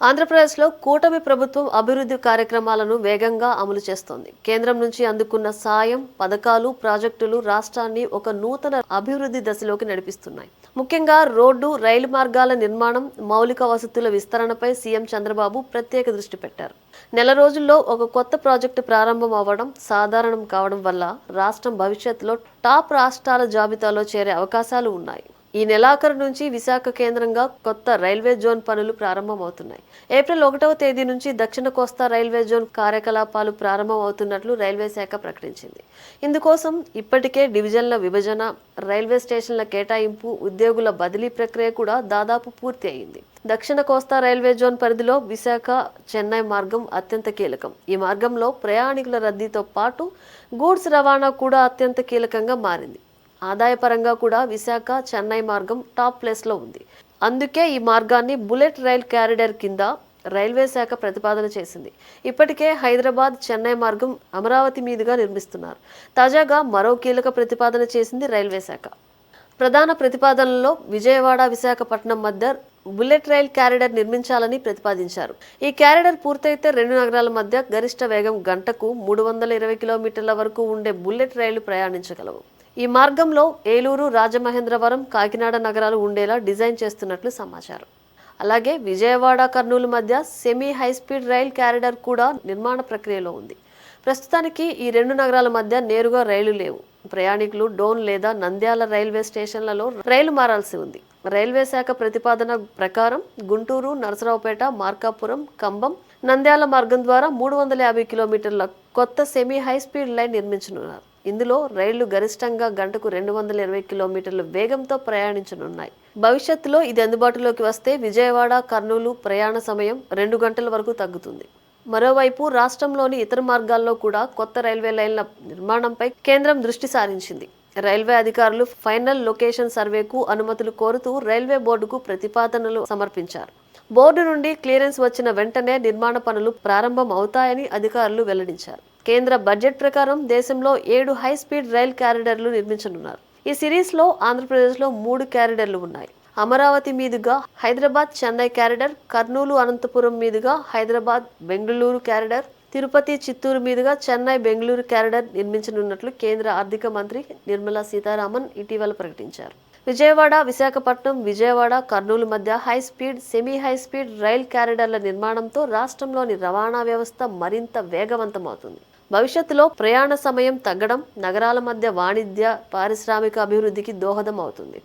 ఆంధ్రప్రదేశ్లో కూటమి ప్రభుత్వం అభివృద్ధి కార్యక్రమాలను వేగంగా అమలు చేస్తోంది. కేంద్రం నుంచి అందుకున్న సాయం, పథకాలు, ప్రాజెక్టులు రాష్ట్రాన్ని ఒక నూతన అభివృద్ధి దశలోకి నడిపిస్తున్నాయి. ముఖ్యంగా రోడ్డు, రైలు మార్గాల నిర్మాణం, మౌలిక వసతుల విస్తరణపై సీఎం చంద్రబాబు ప్రత్యేక దృష్టి పెట్టారు. నెల రోజుల్లో ఒక కొత్త ప్రాజెక్టు ప్రారంభం అవ్వడం సాధారణం కావడం వల్ల రాష్ట్రం భవిష్యత్తులో టాప్ రాష్ట్రాల జాబితాలో చేరే అవకాశాలు ఉన్నాయి. ఈ నెలాఖరు నుంచి విశాఖ కేంద్రంగా కొత్త రైల్వే జోన్ పనులు ప్రారంభమవుతున్నాయి. ఏప్రిల్ 1వ తేదీ నుంచి దక్షిణ కోస్తా రైల్వే జోన్ కార్యకలాపాలు ప్రారంభమవుతున్నట్లు రైల్వే శాఖ ప్రకటించింది. ఇందుకోసం ఇప్పటికే డివిజన్ల విభజన, రైల్వే స్టేషన్ల కేటాయింపు, ఉద్యోగుల బదిలీ ప్రక్రియ కూడా దాదాపు పూర్తి అయింది. దక్షిణ కోస్తా రైల్వే జోన్ పరిధిలో విశాఖ చెన్నై మార్గం అత్యంత కీలకం. ఈ మార్గంలో ప్రయాణికుల రద్దీతో పాటు గూడ్స్ రవాణా కూడా అత్యంత కీలకంగా మారింది. ఆదాయపరంగా కూడా విశాఖ చెన్నై మార్గం టాప్ ప్లేస్లో ఉంది. అందుకే ఈ మార్గాన్ని బుల్లెట్ రైల్ క్యారిడర్ కింద రైల్వే శాఖ ప్రతిపాదన చేసింది. ఇప్పటికే హైదరాబాద్ చెన్నై మార్గం అమరావతి మీదుగా నిర్మిస్తున్నారు. తాజాగా మరో కీలక ప్రతిపాదన చేసింది రైల్వే శాఖ. ప్రధాన ప్రతిపాదనలో విజయవాడ, విశాఖపట్నం మధ్య బుల్లెట్ రైల్ క్యారిడర్ నిర్మించాలని ప్రతిపాదించారు. ఈ క్యారిడర్ పూర్తయితే రెండు నగరాల మధ్య గరిష్ట వేగం గంటకు 320 కిలోమీటర్ల వరకు ఉండే బుల్లెట్ రైళ్లు ప్రయాణించగలవు. ఈ మార్గంలో ఏలూరు, రాజమహేంద్రవరం, కాకినాడ నగరాలు ఉండేలా డిజైన్ చేస్తున్నట్లు సమాచారం. అలాగే విజయవాడ, కర్నూలు మధ్య సెమీ హైస్పీడ్ రైల్ క్యారిడర్ కూడా నిర్మాణ ప్రక్రియలో ఉంది. ప్రస్తుతానికి ఈ రెండు నగరాల మధ్య నేరుగా రైళ్లు లేవు. ప్రయాణికులు డోన్ లేదా నంద్యాల రైల్వే స్టేషన్లలో రైలు మారాల్సి ఉంది. రైల్వే శాఖ ప్రతిపాదన ప్రకారం గుంటూరు, నరసరావుపేట, మార్కాపురం, కంబం, నంద్యాల మార్గం ద్వారా 350 కిలోమీటర్ల కొత్త సెమీ హైస్పీడ్ లైన్ నిర్మించనున్నారు. ఇందులో రైళ్లు గరిష్టంగా గంటకు 220 కిలోమీటర్ల వేగంతో ప్రయాణించనున్నాయి. భవిష్యత్తులో ఇది అందుబాటులోకి వస్తే విజయవాడ, కర్నూలు ప్రయాణ సమయం 2 గంటల వరకు తగ్గుతుంది. మరోవైపు రాష్ట్రంలోని ఇతర మార్గాల్లో కూడా కొత్త రైల్వే లైన్ల నిర్మాణంపై కేంద్రం దృష్టి సారించింది. రైల్వే అధికారులు ఫైనల్ లొకేషన్ సర్వేకు అనుమతులు కోరుతూ రైల్వే బోర్డుకు ప్రతిపాదనలు సమర్పించారు. బోర్డు నుండి క్లియరెన్స్ వచ్చిన వెంటనే నిర్మాణ పనులు ప్రారంభం అవుతాయని అధికారులు వెల్లడించారు. కేంద్ర బడ్జెట్ ప్రకారం దేశంలో 7 హై స్పీడ్ రైల్ క్యారిడర్లు నిర్మించనున్నారు. ఈ సిరీస్లో ఆంధ్రప్రదేశ్లో 3 క్యారిడర్లు ఉన్నాయి. అమరావతి మీదుగా హైదరాబాద్ చెన్నై క్యారిడర్, కర్నూలు అనంతపురం మీదుగా హైదరాబాద్ బెంగళూరు క్యారిడర్, తిరుపతి చిత్తూరు మీదుగా చెన్నై బెంగళూరు క్యారిడర్ నిర్మించనున్నట్లు కేంద్ర ఆర్థిక మంత్రి నిర్మలా సీతారామన్ ఇటీవల ప్రకటించారు. విజయవాడ, విశాఖపట్నం, విజయవాడ, కర్నూలు మధ్య high speed, semi high speed rail క్యారిడర్ల నిర్మాణంతో రాష్ట్రంలోని రవాణా వ్యవస్థ మరింత వేగవంతమవుతుంది. భవిష్యత్తులో ప్రయాణ సమయం తగ్గడం నగరాల మధ్య వాణిజ్య, పారిశ్రామిక అభివృద్ధికి దోహదం అవుతుంది.